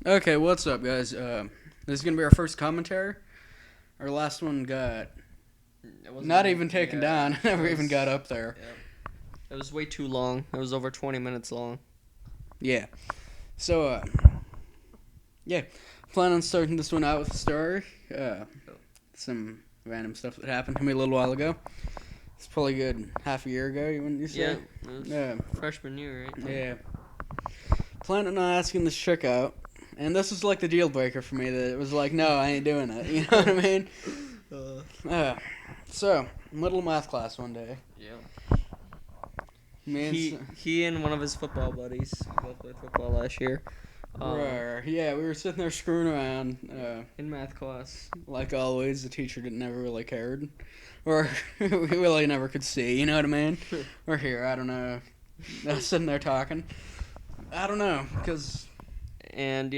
Okay, what's up, guys? This is gonna be our first commentary. Our last one got It wasn't not even taken yeah, down. Never it even was- got up there. Yeah. It was way too long. It was over 20 minutes long. Yeah. So, yeah. Plan on starting this one out with a story. Some random stuff that happened to me a little while ago. It's probably good half a year ago. Wouldn't you say? Yeah, it was Yeah. freshman year, right? Yeah. Planning on asking this chick out, and this was like the deal breaker for me. That it was like, no, I ain't doing it. You know what I mean? So, middle math class one day. Yeah. Me and He and one of his football buddies both played football last year. Yeah, we were sitting there screwing around. In math class. Like always, the teacher never really cared, or we really never could see. You know what I mean? We're here. I don't know. Sitting there talking. I don't know, cause And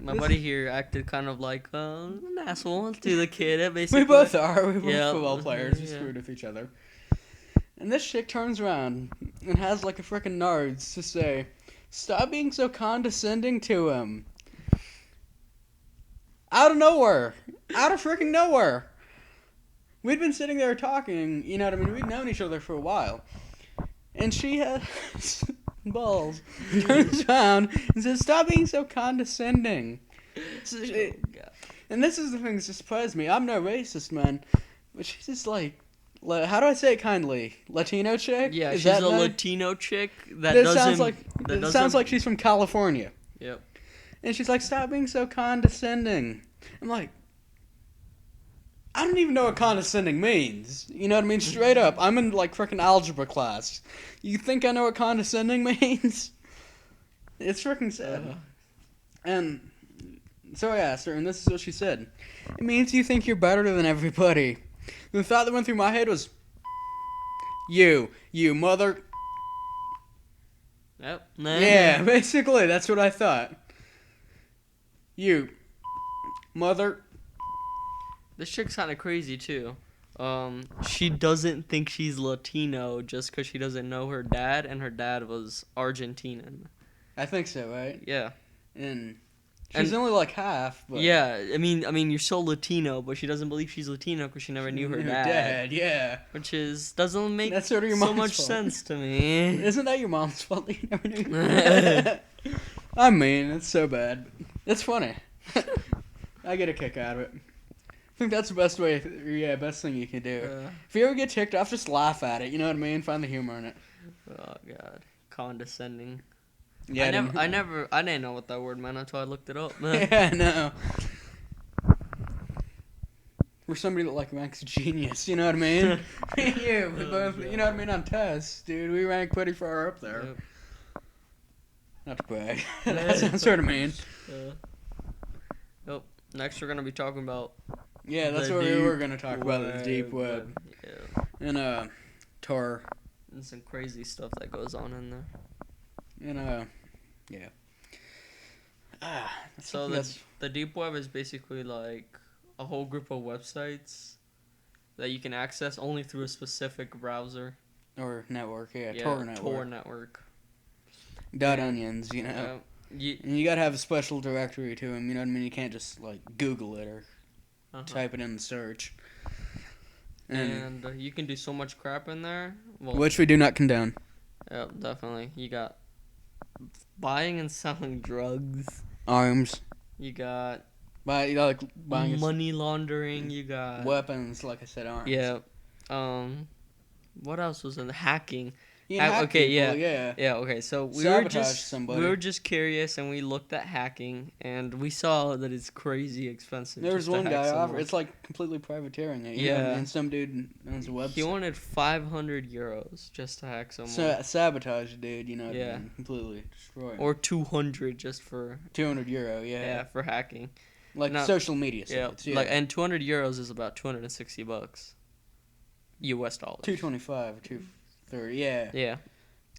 my buddy here acted kind of like an asshole to the kid, basically. we both are. We're both Yeah. football players. We Yeah. screwed with each other. And this chick turns around and has like a frickin' nards to say, "Stop being so condescending to him." Out of nowhere. Out of freaking nowhere. We'd been sitting there talking, you know what I mean? We'd known each other for a while. And she has balls. Turns around and says, "Stop being so condescending." God. And this is the thing that surprised me. I'm no racist, man. But she's just like, how do I say it kindly? Latino chick? Yeah, Is she's that a nice? Latino chick that It doesn't. sounds like it sounds like she's from California. Yep. And she's like, "Stop being so condescending." I'm like, I don't even know what condescending means. You know what I mean? Straight up. I'm in like freaking algebra class. You think I know what condescending means? It's freaking sad. And so I asked her, and this is what she said. "It means you think you're better than everybody." The thought that went through my head was, you mother. Yep. Yeah, basically, that's what I thought. You, mother. This chick's kind of crazy too. She doesn't think she's Latino just because she doesn't know her dad, and her dad was Argentinian. I think so, right? Yeah. And she's only like half. But Yeah. I mean, you're so Latino, but she doesn't believe she's Latino because she never knew her dad. Yeah. Which doesn't make That's sort of your so mom's much fault. sense to me. Isn't that your mom's fault that you never knew your dad? I mean, it's so bad. It's funny. I get a kick out of it. I think that's the best way. Yeah, best thing you can do. If you ever get ticked off, just laugh at it. You know what I mean? Find the humor in it. Oh God, condescending. Yeah, I didn't know what that word meant until I looked it up. Yeah, no. We're somebody that like ranks genius. You know what I mean? Yeah, we both. You know what I mean? On tests, dude, we rank pretty far up there. Yep. Not to brag. That sounds sort of mean. Nope. Next, we're gonna be talking about. Yeah, that's The what we deep were gonna talk about. The deep web Yeah. and Tor And some crazy stuff that goes on in there. and yeah. So the deep web is basically like a whole group of websites that you can access only through a specific browser. Or network, yeah, Tor network. Tor network. Onions, you know. Yeah. And you gotta have a special directory to them. You know what I mean? You can't just like Google it or type it in the search. And you can do so much crap in there. Well, which we do not condone. yeah, definitely. You got buying and selling drugs. Arms. You got Like buying money laundering. You got weapons, like I said, arms. Yeah. What else was in the hacking? You can hack okay, people, yeah. Okay, so we Sabotage were just curious, and we looked at hacking, and we saw that it's crazy expensive. There was just to one hack guy someone. it's like completely privateering it. Yeah. And some dude owns a website. He wanted 500 euros just to hack someone. Sabotage, dude. You know. Yeah. Completely destroy. Or 200 just for. €200. Yeah, for hacking. Like social media sites. Yeah. And 200 euros is about $260. US dollars. 225 or 230. Yeah. Yeah.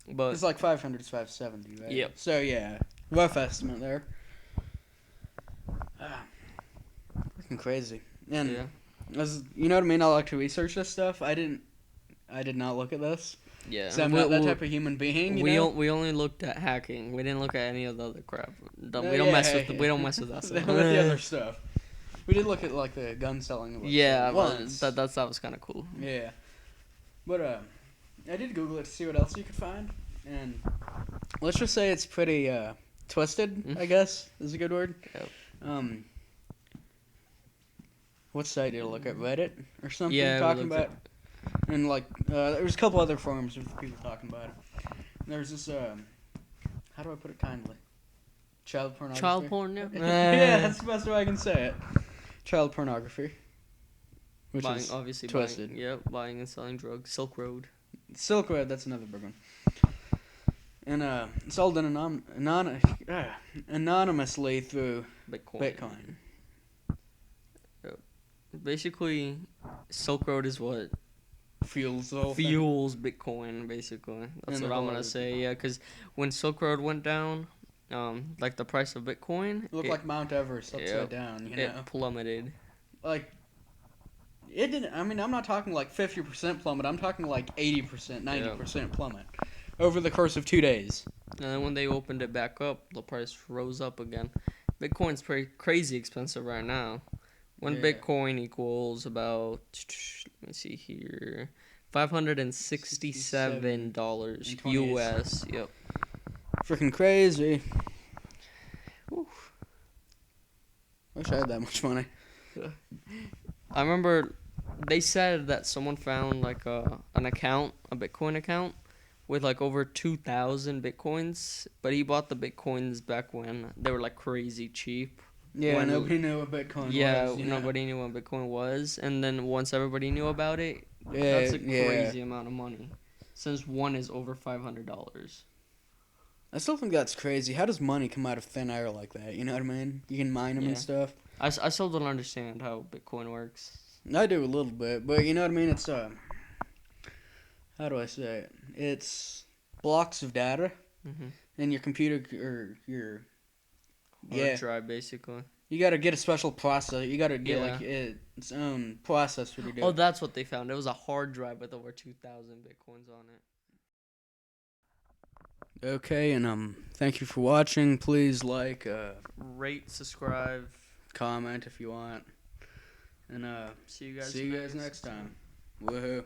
But It's like 500 to 570, right? Yep. So yeah, rough estimate there. Fucking crazy. And yeah. you know what I mean? I like to research this stuff. I did not look at this. Yeah. So I'm not that type of human being. We know? we only looked at hacking. We didn't look at any of the other crap. We don't Yeah, mess with we don't mess with that stuff. with the other stuff. We did look at like the gun selling. Yeah, once. that was kind of cool. Yeah, but I did Google it to see what else you could find, and let's just say it's pretty twisted. I guess is a good word. Yep. What site did you look at? Reddit or something? Yeah, talking about. And like, there was a couple other forums with people talking about it. And there was this, how do I put it kindly? Child pornography. Child porn, yeah. Yeah, that's the best way I can say it. Child pornography. Which buying, is obviously twisted. Buying and selling drugs. Silk Road. Silk Road, that's another big one. And it's all done anonymously through Bitcoin. Basically, Silk Road is what Fuels the whole fuels Bitcoin. Basically, that's And what I'm gonna say. Yeah, because when Silk Road went down, like the price of Bitcoin, It looked like Mount Everest upside down. You know, it plummeted. Like it didn't. I mean, I'm not talking like 50% plummet. I'm talking like 80%, 90% plummet over the course of 2 days. And then when they opened it back up, the price rose up again. Bitcoin's pretty crazy expensive right now. One Bitcoin equals about, let me see here, $567 US. Yep. Freaking crazy. Oof. Wish I had that much money. I remember they said that someone found like an account, a Bitcoin account, with like over 2,000 Bitcoins, but he bought the Bitcoins back when they were like crazy cheap. Yeah, nobody knew what Bitcoin was. Yeah, nobody knew what Bitcoin was, and then once everybody knew about it, that's a crazy amount of money. Since one is over $500. I still think that's crazy. How does money come out of thin air like that? You know what I mean? You can mine them and stuff. I still don't understand how Bitcoin works. I do a little bit, but you know what I mean? It's how do I say it? It's blocks of data, and your computer or your Hard drive, basically. You gotta get a special process. You gotta get like its own processor to do. Oh, that's what they found. It was a hard drive with over 2,000 Bitcoins on it. Okay, and thank you for watching. Please like, rate, subscribe, comment if you want, and see you guys next time. Woohoo!